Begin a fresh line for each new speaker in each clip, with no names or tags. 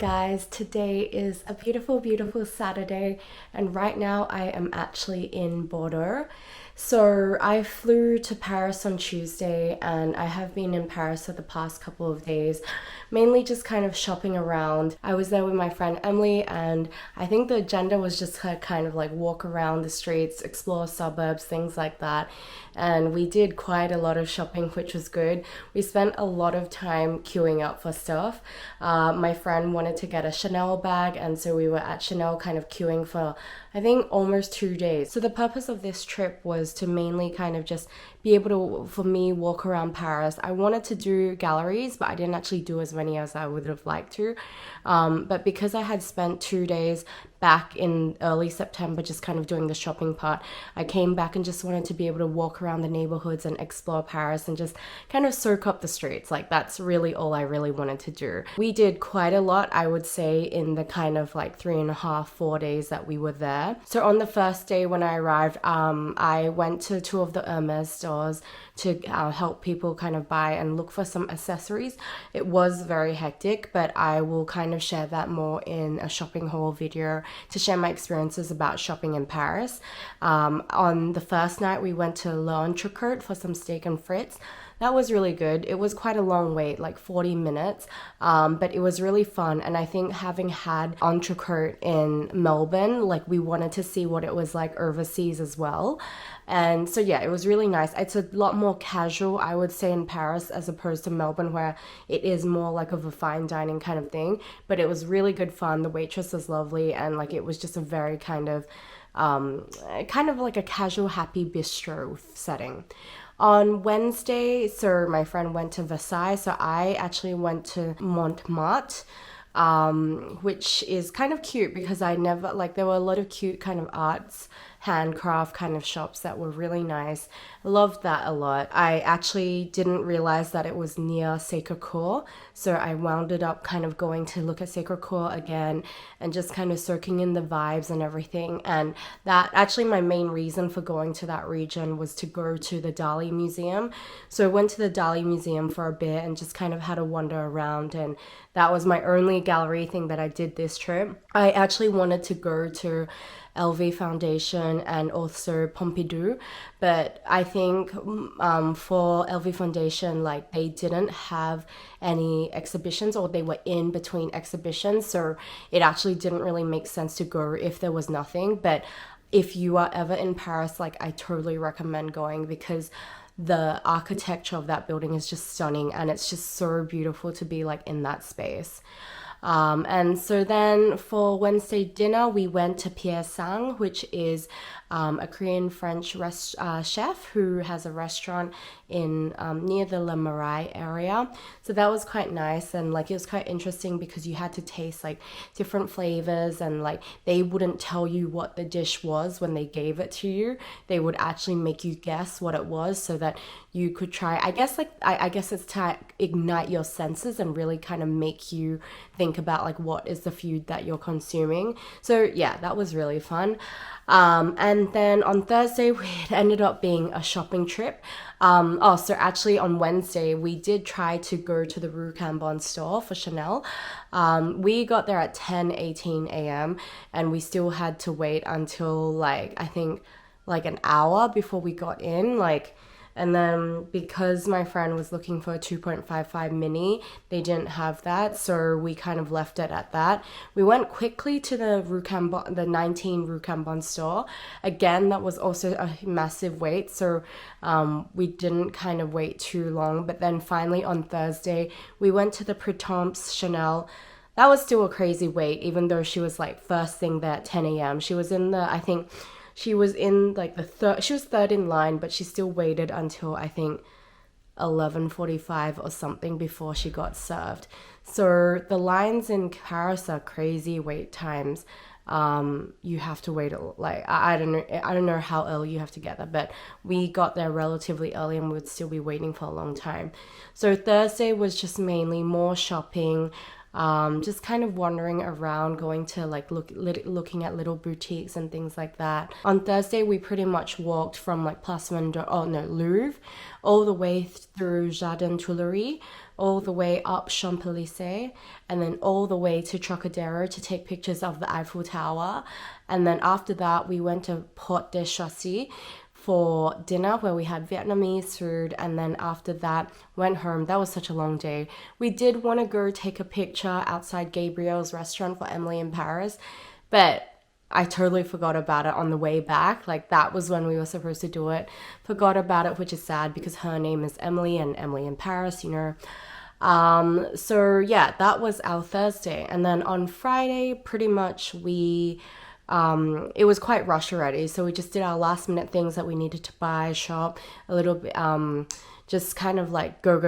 guys, today is a beautiful Saturday and right now I am actually in Bordeaux. So I flew to Paris on Tuesday and I have been in Paris for the past couple of days, mainly just kind of shopping around. I was there with my friend Emily and I think the agenda was just to kind of like walk around the streets, explore suburbs, things like that. And we did quite a lot of shopping, which was good. We spent a lot of time queuing up for stuff. My friend wanted to get a Chanel bag and so we were at Chanel kind of queuing for I think almost 2 days. So the purpose of this trip was to mainly kind of just be able to, for me, walk around Paris. I wanted to do galleries, but I didn't actually do as many as I would have liked to. But because I had spent 2 days back in early September just kind of doing the shopping part, I came back and just wanted to be able to walk around the neighborhoods and explore Paris and just kind of soak up the streets. Like that's really all I really wanted to do. We did quite a lot, I would say, in the kind of like 3.5, 4 days that we were there. So on the first day when I arrived, I went to two of the Hermes stores to help people kind of buy and look for some accessories. It was very hectic, but I will kind of share that more in a shopping haul video to share my experiences about shopping in Paris. On the first night, we went to L'Entrecôte for some steak and frites. That was really good. It was quite a long wait, like 40 minutes, but it was really fun. And I think having had entrecôte in Melbourne, like we wanted to see what it was like overseas as well. And so yeah, it was really nice. It's a lot more casual, I would say, in Paris as opposed to Melbourne, where it is more like of a fine dining kind of thing. But it was really good fun. The waitress was lovely, and like it was just a very kind of like a casual, happy bistro setting. On Wednesday, so my friend went to Versailles, so I actually went to Montmartre, which is kind of cute because I never, like there were a lot of cute kind of arts, handcraft kind of shops that were really nice. I loved that a lot. I actually didn't realize that it was near Sacré-Cœur, so I wound up kind of going to look at Sacré-Cœur again and just kind of soaking in the vibes and everything. And that actually my main reason for going to that region was to go to the Dali Museum. So I went to the Dali Museum for a bit and just kind of had a wander around, and that was my only gallery thing that I did this trip. I actually wanted to go to LV Foundation and also Pompidou, but I think for LV Foundation, like they didn't have any exhibitions, or they were in between exhibitions, so it actually didn't really make sense to go if there was nothing. But if you are ever in Paris, like I totally recommend going because the architecture of that building is just stunning and it's just so beautiful to be like in that space. And so then for Wednesday dinner, we went to Pierre Sang, which is a Korean French chef who has a restaurant in near the Le Marais area. So that was quite nice, and like it was quite interesting because you had to taste like different flavors, and like they wouldn't tell you what the dish was when they gave it to you. They would actually make you guess what it was so that you could try. I guess like I guess it's to ignite your senses and really kind of make you think about like what is the food that you're consuming. So yeah, that was really fun. And then on Thursday, it ended up being a shopping trip. So actually on Wednesday, we did try to go to the Rue Cambon store for Chanel. We got there at 10:18 a.m. and we still had to wait until like, I think like an hour before we got in, and then because my friend was looking for a 2.55 mini, they didn't have that, so we kind of left it at that. We went quickly to the 19 Rue Cambon store. Again, that was also a massive wait, so we didn't kind of wait too long. But then finally on Thursday, we went to the Printemps Chanel. That was still a crazy wait, even though she was like first thing there at 10 a.m. She was in the, I think, she was in like she was third in line, but she still waited until I think 11:45 or something before she got served. So the lines in Paris are crazy wait times. You have to wait like I don't know how early you have to get there, but we got there relatively early and we would still be waiting for a long time. So Thursday was just mainly more shopping. Just kind of wandering around, going to like looking at little boutiques and things like that. On Thursday, we pretty much walked from like Louvre, all the way through Jardin Tuileries all the way up Champs-Élysées, and then all the way to Trocadero to take pictures of the Eiffel Tower. And then after that, we went to Port de Chaussee for dinner where we had Vietnamese food, and then after that went home. That was such a long day. We did want to go take a picture outside Gabriel's restaurant for Emily in Paris, but I totally forgot about it on the way back. Like, that was when we were supposed to do it. Forgot about it, which is sad because her name is Emily and Emily in Paris, you know. So yeah, that was our Thursday. And then on Friday, pretty much it was quite rushed already, so we just did our last minute things that we needed to buy, shop a little bit, just kind of like go,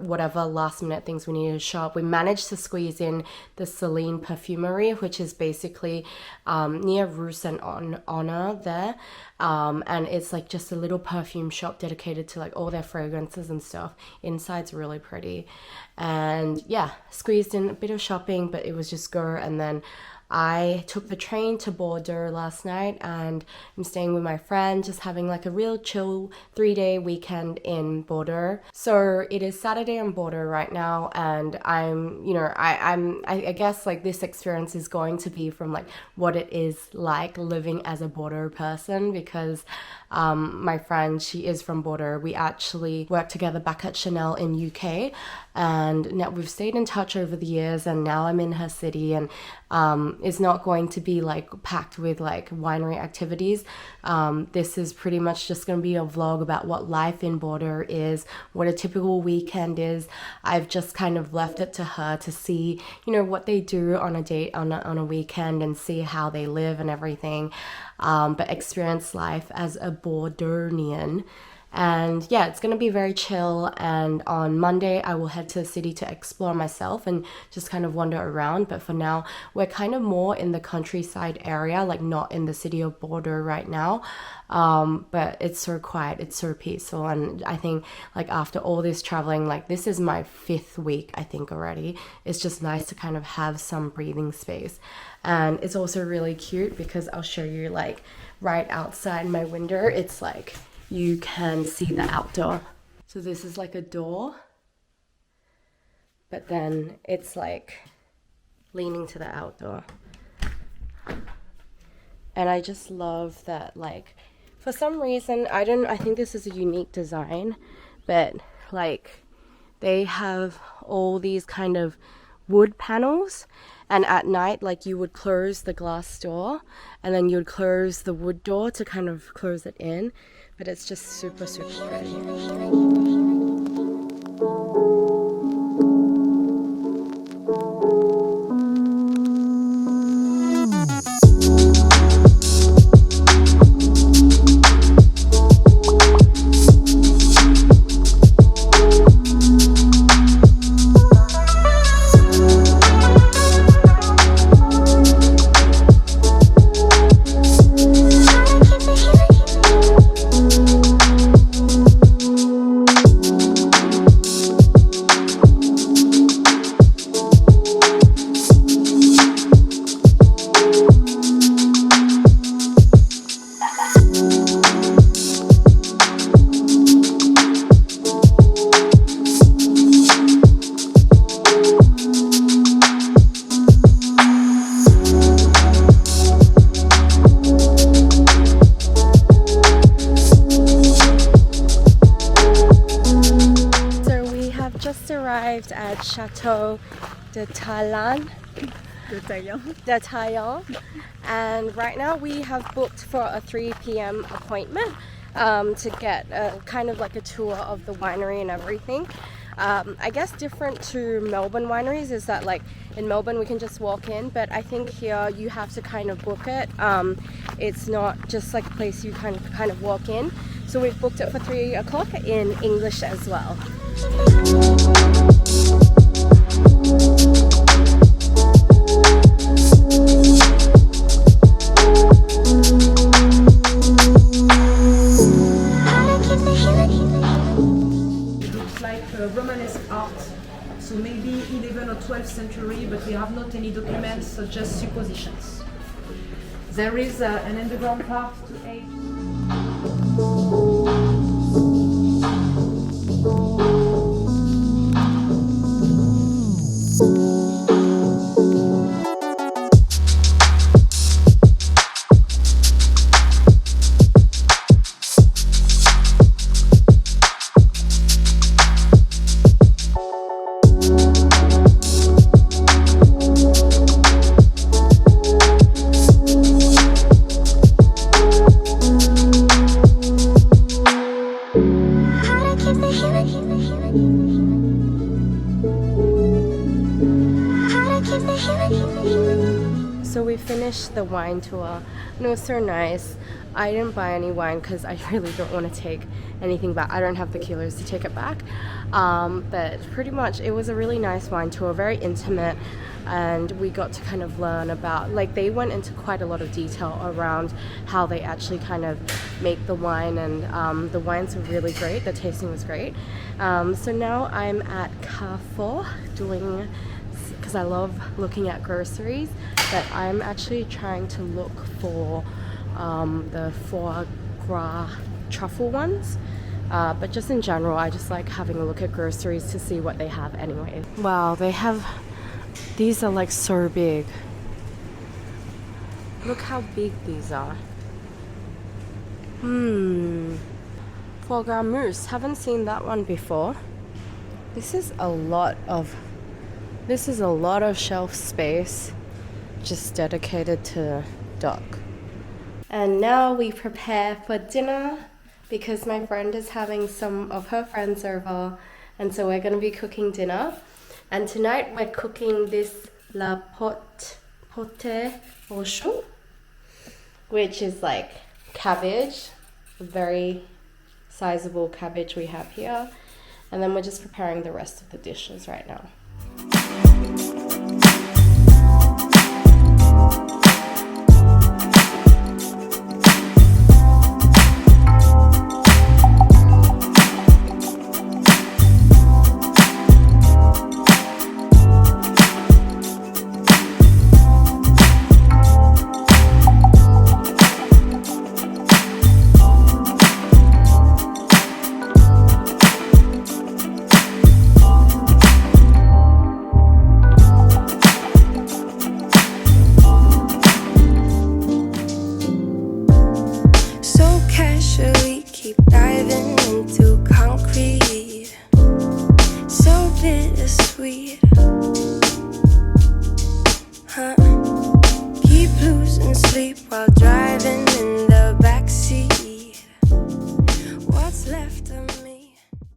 whatever last minute things we needed to shop. We managed to squeeze in the Celine Perfumery, which is basically near Rue Saint Honor there, and it's like just a little perfume shop dedicated to like all their fragrances and stuff. Inside's really pretty, and yeah, squeezed in a bit of shopping, but it was just go. And then I took the train to Bordeaux last night, and I'm staying with my friend, just having like a real chill 3-day weekend in Bordeaux. So it is Saturday in Bordeaux right now, and I guess like this experience is going to be from like what it is like living as a Bordeaux person, because my friend, she is from Bordeaux. We actually worked together back at Chanel in UK, and now we've stayed in touch over the years, and now I'm in her city, and it's not going to be like packed with like winery activities. This is pretty much just going to be a vlog about what life in Bordeaux is, what a typical weekend is. I've just kind of left it to her to see, you know, what they do on a date on a weekend, and see how they live and everything, but experience life as a Bordeauxian. And yeah, it's gonna be very chill, and on Monday I will head to the city to explore myself and just kind of wander around. But for now, we're kind of more in the countryside area, like not in the city of Bordeaux right now, but it's so quiet, it's so peaceful. And I think like after all this traveling, like this is my 5th week I think already, it's just nice to kind of have some breathing space. And it's also really cute because I'll show you, like right outside my window, it's like you can see the outdoor. So this is like a door, but then it's like leaning to the outdoor. And I just love that, like, for some reason, I think this is a unique design, but like they have all these kind of wood panels, and at night, like, you would close the glass door and then you would close the wood door to kind of close it in. But it's just super, super pretty. Arrived at Chateau de Taillan, and right now we have booked for a 3 p.m. appointment to get kind of like a tour of the winery and everything. I guess different to Melbourne wineries is that like in Melbourne we can just walk in, but I think here you have to kind of book it. It's not just like a place you kind of walk in. So we've booked it for 3 o'clock in English as well.
Romanesque art, so maybe 11th or 12th century, but we have not any documents, so just suppositions. There is an underground part to age.
So we finished the wine tour and it was so nice. I didn't buy any wine because I really don't want to take anything back. I don't have the kilos to take it back. But pretty much it was a really nice wine tour, very intimate, and we got to kind of learn about, like, they went into quite a lot of detail around how they actually kind of make the wine, and the wines were really great. The tasting was great. So now I'm at Carrefour doing, because I love looking at groceries, but I'm actually trying to look for the foie gras truffle ones. But just in general, I just like having a look at groceries to see what they have anyway. Wow, they have, these are like so big. Look how big these are. Foie gras mousse, haven't seen that one before. This is a lot of shelf space just dedicated to duck. And now we prepare for dinner because my friend is having some of her friends over, and so we're going to be cooking dinner. And tonight we're cooking this la pote au chou, which is like cabbage, a very sizable cabbage we have here. And then we're just preparing the rest of the dishes right now.
Bittersweet, huh? Keep losing sleep while driving